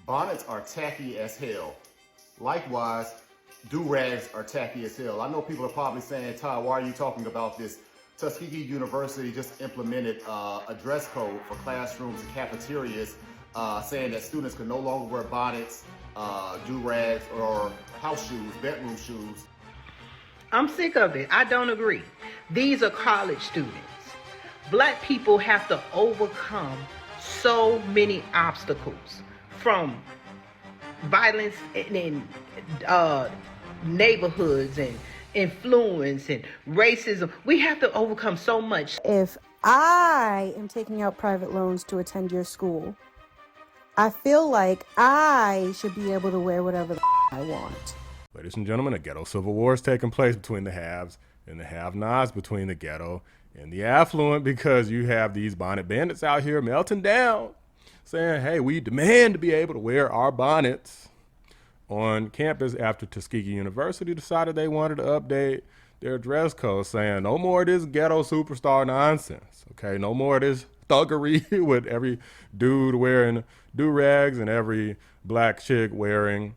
Bonnets are tacky as hell. Likewise, do-rags are tacky as hell. I know people are probably saying, Ty, why are you talking about this? Tuskegee University just implemented a dress code for classrooms and cafeterias, saying that students can no longer wear bonnets, do-rags, or house shoes, bedroom shoes. I'm sick of it. I don't agree. These are college students. Black people have to overcome so many obstacles, from violence in neighborhoods and influence and racism. We have to overcome so much. If I am taking out private loans to attend your school, I feel like I should be able to wear whatever the I want. Ladies and gentlemen, a ghetto civil war is taking place between the haves and the have-nots, between the ghetto and the affluent, because you have these bonnet bandits out here melting down, saying, hey, we demand to be able to wear our bonnets on campus after Tuskegee University decided they wanted to update their dress code, saying no more of this ghetto superstar nonsense, okay? No more of this thuggery with every dude wearing do-rags and every black chick wearing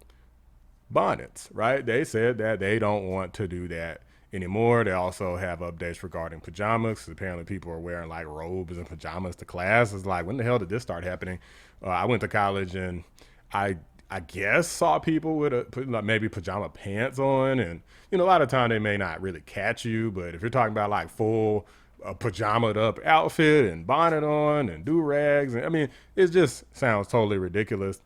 bonnets, right? They said that they don't want to do that anymore. They also have updates regarding pajamas. Apparently people are wearing like robes and pajamas to class. It's like, when the hell did this start happening? I went to college and I guess saw people with maybe pajama pants on, and you know, a lot of time they may not really catch you, but if you're talking about like full pajamaed up outfit and bonnet on and do-rags, and I mean, it just sounds totally ridiculous.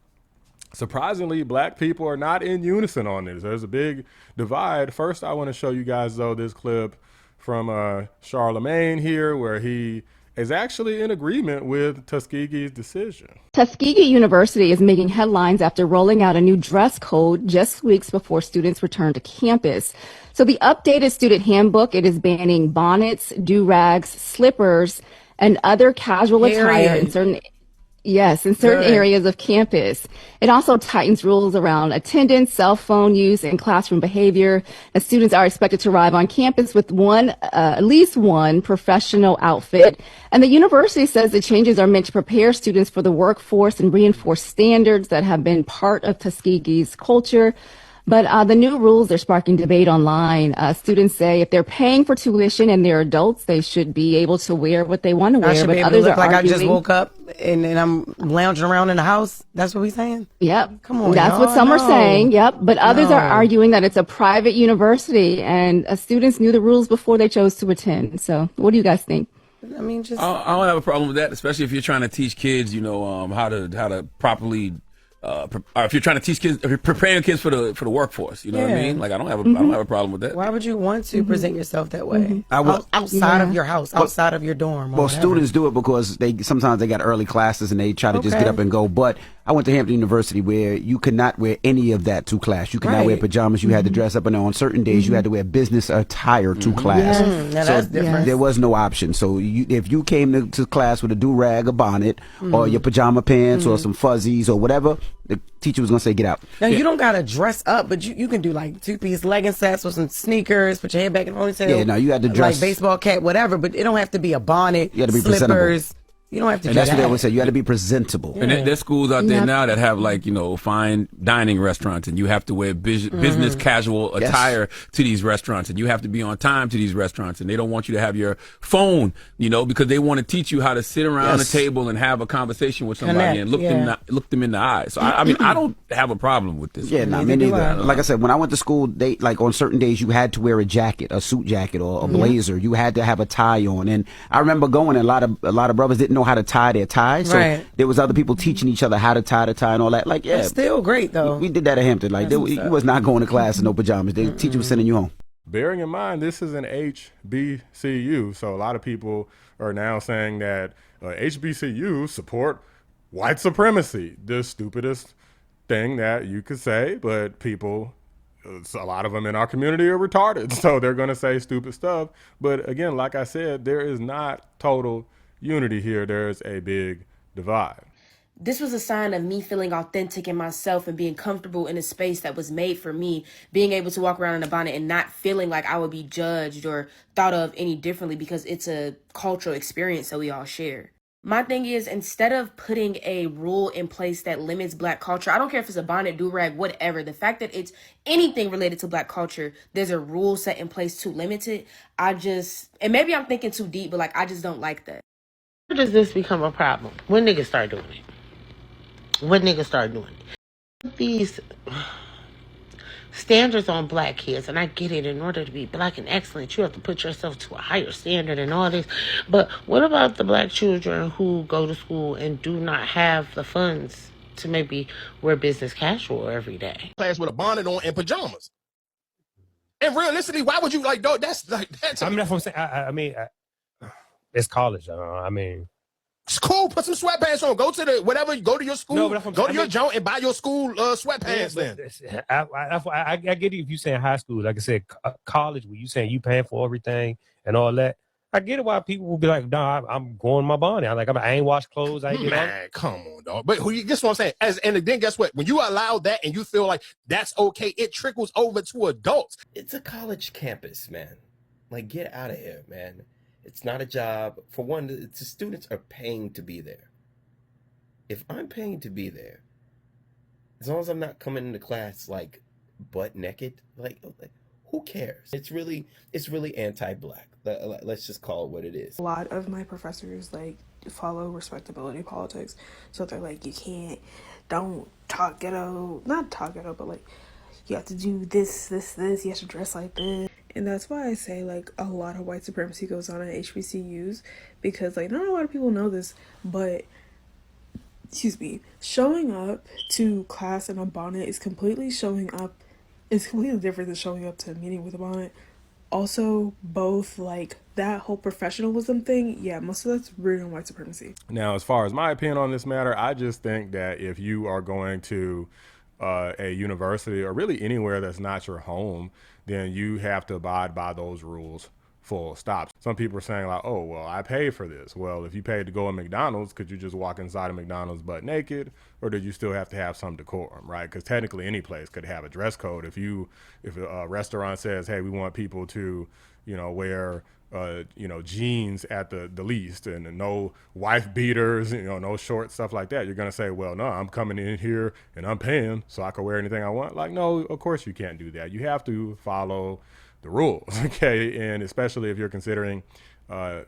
Surprisingly, black people are not in unison on this. There's a big divide. First, I want to show you guys, though, this clip from Charlemagne here, where he is actually in agreement with Tuskegee's decision. Tuskegee University is making headlines after rolling out a new dress code just weeks before students return to campus. So the updated student handbook, it is banning bonnets, do-rags, slippers, and other casual attire in certain areas of campus. It also tightens rules around attendance, cell phone use, and classroom behavior. And students are expected to arrive on campus with at least one professional outfit. And the university says the changes are meant to prepare students for the workforce and reinforce standards that have been part of Tuskegee's culture. But the new rules are sparking debate online. Students say if they're paying for tuition and they're adults, they should be able to wear what they want to wear. I should be able to look like I just woke up and I'm lounging around in the house. That's what we're saying? Yep. Come on, that's what some are saying. Yep. But others are arguing that it's a private university and students knew the rules before they chose to attend. So what do you guys think? I mean, just I don't have a problem with that, especially if you're trying to teach kids, you know, how to properly. Or if you're trying to teach kids, if you're preparing kids for the workforce, you know what I mean? Like, I don't have a problem with that. Why would you want to present yourself that way? Outside of your house, outside of your dorm. Well, students do it because sometimes they got early classes and they try to just get up and go. But I went to Hampton University where you could not wear any of that to class. You could not wear pajamas. You had to dress up, and on certain days you had to wear business attire to class. Now that's different. There was no option. So if you came to class with a do-rag, a bonnet, or your pajama pants or some fuzzies or whatever, the teacher was going to say, get out. Now, you don't got to dress up, but you can do like two-piece legging sets with some sneakers, put your head back in the ponytail. Yeah, no, you had to dress. Like baseball cap, whatever, but it don't have to be a bonnet, you had to be slippers. presentable. You don't have to and do that's that. what they always say. You had to be presentable. And there's schools out there now that have, like, you know, fine dining restaurants, and you have to wear business casual attire to these restaurants, and you have to be on time to these restaurants, and they don't want you to have your phone, you know, because they want to teach you how to sit around a table and have a conversation with somebody and look them in the eyes. So I mean, I don't have a problem with this. Yeah, me neither. Like I said, when I went to school, they like on certain days you had to wear a jacket, a suit jacket, or a blazer. You had to have a tie on, and I remember going. And a lot of brothers didn't know how to tie their tie. So there was other people teaching each other how to tie the tie and all that. Like, It's still great, though. We did that at Hampton. Like, you was not going to class in no pajamas. The teacher was sending you home. Bearing in mind, this is an HBCU, so a lot of people are now saying that HBCU support white supremacy, the stupidest thing that you could say, but people, a lot of them in our community are retarded, so they're going to say stupid stuff. But again, like I said, there is not total unity here. There's a big divide. This was a sign of me feeling authentic in myself and being comfortable in a space that was made for me, being able to walk around in a bonnet and not feeling like I would be judged or thought of any differently because it's a cultural experience that we all share. My thing is, instead of putting a rule in place that limits Black culture, I don't care if it's a bonnet, do-rag, whatever, the fact that it's anything related to Black culture, there's a rule set in place to limit it. And maybe I'm thinking too deep, but like, I just don't like that. When does this become a problem? When niggas start doing it? When niggas start doing it? These standards on Black kids, and I get it, in order to be Black and excellent, you have to put yourself to a higher standard and all this, but what about the Black children who go to school and do not have the funds to maybe wear business casual every day? Class with a bonnet on and pajamas. And realistically, why would you like, dog, that's like, that's... I mean, that's what I'm saying. It's college. I mean... It's cool. Put some sweatpants on. Go to the whatever. Go to your school. Go to your joint and buy your school sweatpants. I get it if you saying high school. Like I said, college. Where you saying you paying for everything and all that. I get it why people will be like, "Nah, I'm going my bonnet. I ain't washed clothes. I ain't man, come on, dog." But guess what I'm saying? And then guess what? When you allow that and you feel like that's okay, it trickles over to adults. It's a college campus, man. Like, get out of here, man. It's not a job. For one, the students are paying to be there. If I'm paying to be there, as long as I'm not coming into class like butt naked, like who cares? It's really anti-Black. Let's just call it what it is. A lot of my professors like follow respectability politics, so they're like, don't talk ghetto, not talk ghetto, but like you have to do this, you have to dress like this. And that's why I say, like, a lot of white supremacy goes on at HBCUs, because, like, not a lot of people know this, but, showing up to class in a bonnet is completely different than showing up to a meeting with a bonnet. Also, both, like, that whole professionalism thing, yeah, most of that's rooted in white supremacy. Now, as far as my opinion on this matter, I just think that if you are going to a university or really anywhere that's not your home, then you have to abide by those rules, full stop. Some people are saying like, oh, well, I paid for this. Well, if you paid to go in McDonald's, could you just walk inside of McDonald's butt naked? Or did you still have to have some decorum, right? Because technically any place could have a dress code. If a restaurant says, hey, we want people to, wear jeans at the least, and no wife beaters, no shorts, stuff like that, you're going to say, well, no, I'm coming in here and I'm paying so I can wear anything I want. Like, no, of course you can't do that. You have to follow the rules, okay? And especially if you're considering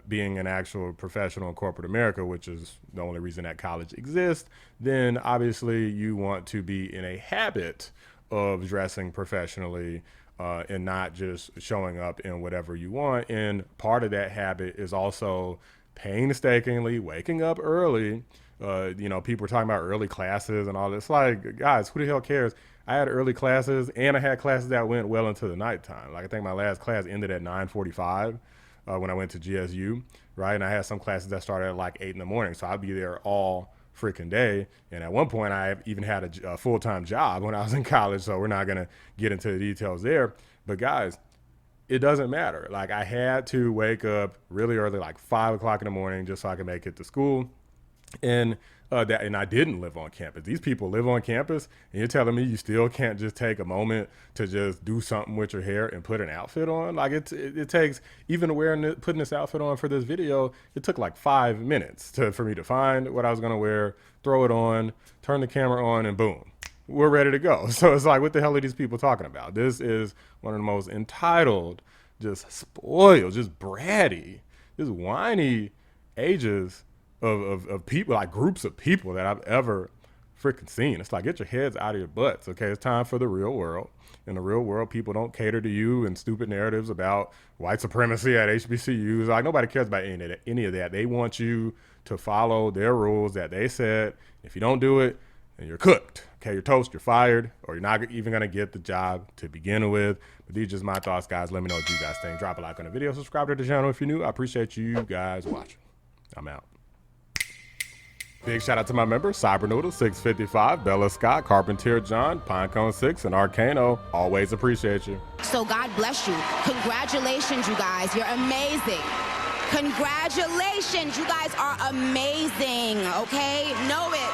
being an actual professional in corporate America, which is the only reason that college exists, then obviously you want to be in a habit of dressing professionally, and not just showing up in whatever you want. And part of that habit is also painstakingly waking up early. People are talking about early classes and all this. Like, guys, who the hell cares? I had early classes and I had classes that went well into the nighttime. Like, I think my last class ended at 9:45 when I went to GSU, right? And I had some classes that started at like 8 in the morning. So I'd be there all freaking day. And at one point I even had a full-time job when I was in college, so we're not gonna get into the details there. But guys, it doesn't matter. Like, I had to wake up really early, like 5 o'clock in the morning, just so I could make it to school. And I didn't live on campus. These people live on campus, and you're telling me you still can't just take a moment to just do something with your hair and put an outfit on? Like, it takes, even putting this outfit on for this video, it took like 5 minutes for me to find what I was gonna wear, throw it on, turn the camera on, and boom, we're ready to go. So it's like, what the hell are these people talking about? This is one of the most entitled, just spoiled, just bratty, just whiny ages of people, like groups of people that I've ever freaking seen. It's like, get your heads out of your butts, okay? It's time for the real world. In the real world, people don't cater to you and stupid narratives about white supremacy at HBCUs. Like, nobody cares about any of that. They want you to follow their rules that they set. If you don't do it, then you're cooked. Okay, you're toast, you're fired, or you're not even gonna get the job to begin with. But these are just my thoughts, guys. Let me know what you guys think. Drop a like on the video, subscribe to the channel if you're new. I appreciate you guys watching. I'm out. Big shout out to my members, Cybernoodle 655, Bella Scott, Carpentier John, Pinecone 6, and Arcano. Always appreciate you. So God bless you. Congratulations, you guys. You're amazing. Congratulations. You guys are amazing, okay? Know it.